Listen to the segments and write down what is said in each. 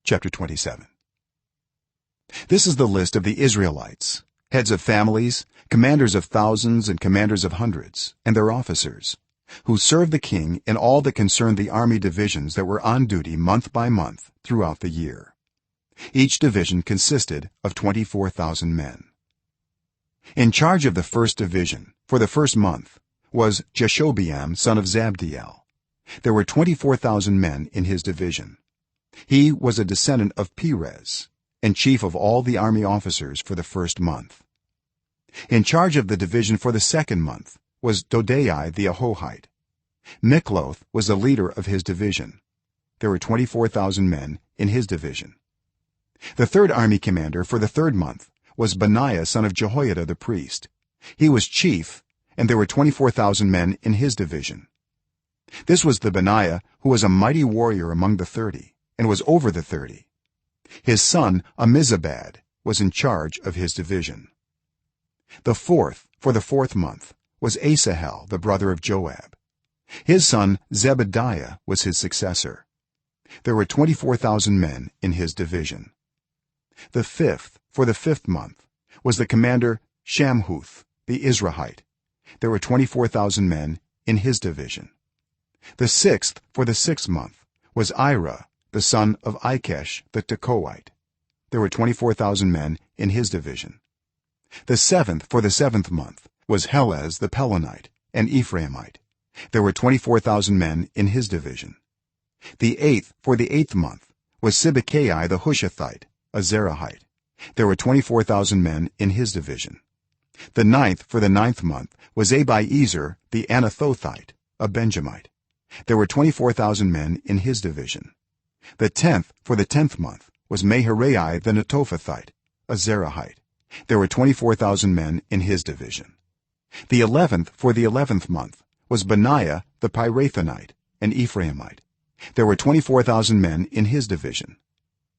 chapter 27. This is the list of the Israelites, heads of families, commanders of thousands and commanders of hundreds, and their officers, who served the king in all that concerned the army divisions that were on duty month by month throughout the year. Each division consisted of 24,000 men. In charge of the first division for the first month was Jashobeam son of Zabdiel. There were 24,000 men in his division. He was a descendant of Perez and chief of all the army officers for the first month. In charge of the division for the second month was Dodai the Ahohite. Mikloth was the leader of his division. There were 24,000 men in his division. The third army commander for the third month was Benaiah son of Jehoiada the priest. He was chief, and there were 24,000 men in his division. This was the Benaiah who was a mighty warrior among the 30 and was over the 30. His son Ammizabad was in charge of his division. The fourth for the fourth month was Asahel the brother of Joab. His son Zabdiel was his successor. There were 24,000 men in his division. The fifth for the fifth month was the commander Shamhuth the Israelite. There were 24,000 men in his division. The sixth for the sixth month was Ira the son of Ikesh the Tekoite. There were 24,000 men in his division. The seventh for the seventh month was Perez the Pelonite, an Ephraimite. There were 24,000 men in his division. The eighth for the eighth month was Sibbecai the Hushathite, a Zerahite. There were 24,000 men in his division. The ninth for the ninth month was Abiezer the Anathothite, a Benjamite. There were 24,000 men in his division. The 10th for the 10th month was Maharai the Netophathite, a Zerahite. There were 24,000 men in his division. The 11th for the 11th month was Benaiah the Pirathonite, an Ephraimite. There were 24,000 men in his division.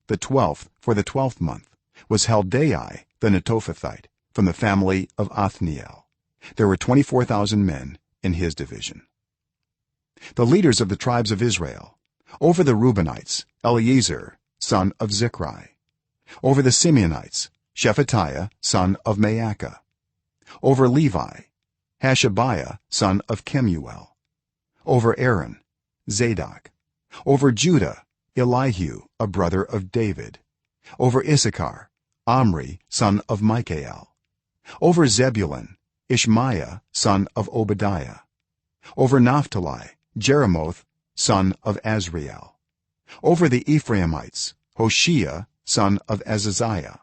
The 12th for the 12th month was Heldai the Netophathite, from the family of Othniel. There were 24,000 men in his division. The leaders of the tribes of Israel: over the Reubenites, Eleazar son of Zichri; over the Simeonites, Shephatiah son of Maacah; over Levi, Hashabiah son of Kemuel; over Aaron, Zadok; over Judah, Elihu a brother of David; over Issachar, Omri son of Michael; over Zebulun, Ishmaiah son of Obadiah; over Naphtali, Jeremoth son of Azriel; over the Ephraimites, Hoshea son of Azaziah;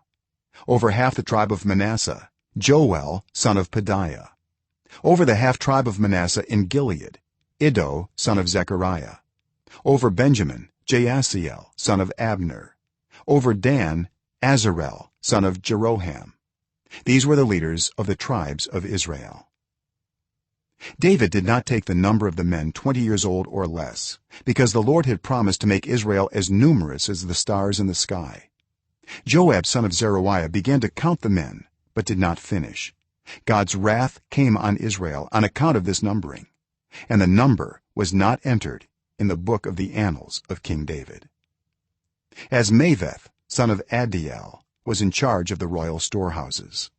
over half the tribe of Manasseh, Joel son of Pedaiah; over the half tribe of Manasseh in Gilead, Iddo son of Zechariah; over Benjamin, Jaasiel son of Abner; over Dan, Azarel son of Jeroham. These were the leaders of the tribes of Israel. David did not take the number of the men 20 years old or less, because the Lord had promised to make Israel as numerous as the stars in the sky. Joab son of Zeruiah began to count the men, but did not finish. God's wrath came on Israel on account of this numbering, and the number was not entered in the book of the annals of King David. As Maveth son of Adiel was in charge of the royal storehouses.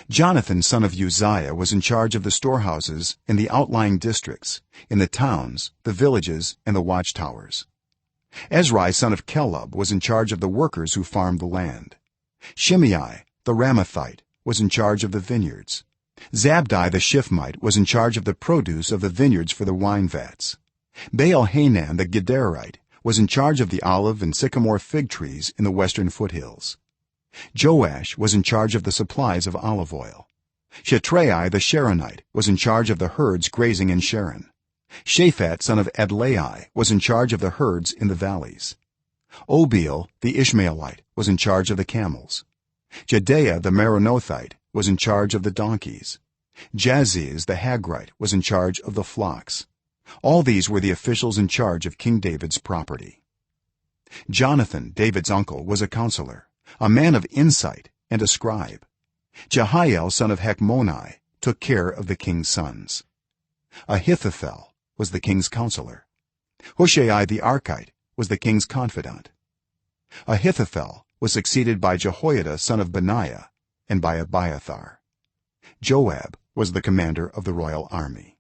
Jonathan son of Uzziah was in charge of the storehouses in the outlying districts, in the towns, the villages, and the watchtowers. Ezri son of Caleb was in charge of the workers who farmed the land. Shimei the Ramathite was in charge of the vineyards. Zabdi the Shifmite was in charge of the produce of the vineyards for the wine vats. Baal-Hanan the Gederite was in charge of the olive and sycamore fig trees in the western foothills. Joash was in charge of the supplies of olive oil. Shetrai the Sharonite was in charge of the herds grazing in Sharon. Shaphat son of Adlai was in charge of the herds in the valleys. Obil the Ishmaelite was in charge of the camels. Jedaiah the Meronothite was in charge of the donkeys. Jaziz the Hagrite was in charge of the flocks. All these were the officials in charge of King David's property. Jonathan, David's uncle, was a counselor, a man of insight and a scribe. Jehiel son of Hachmoni took care of the king's sons. Ahithophel was the king's counselor. Hushai the Archite was the king's confidant. Ahithophel was succeeded by Jehoiada son of Benaiah and by Abiathar. Joab was the commander of the royal army.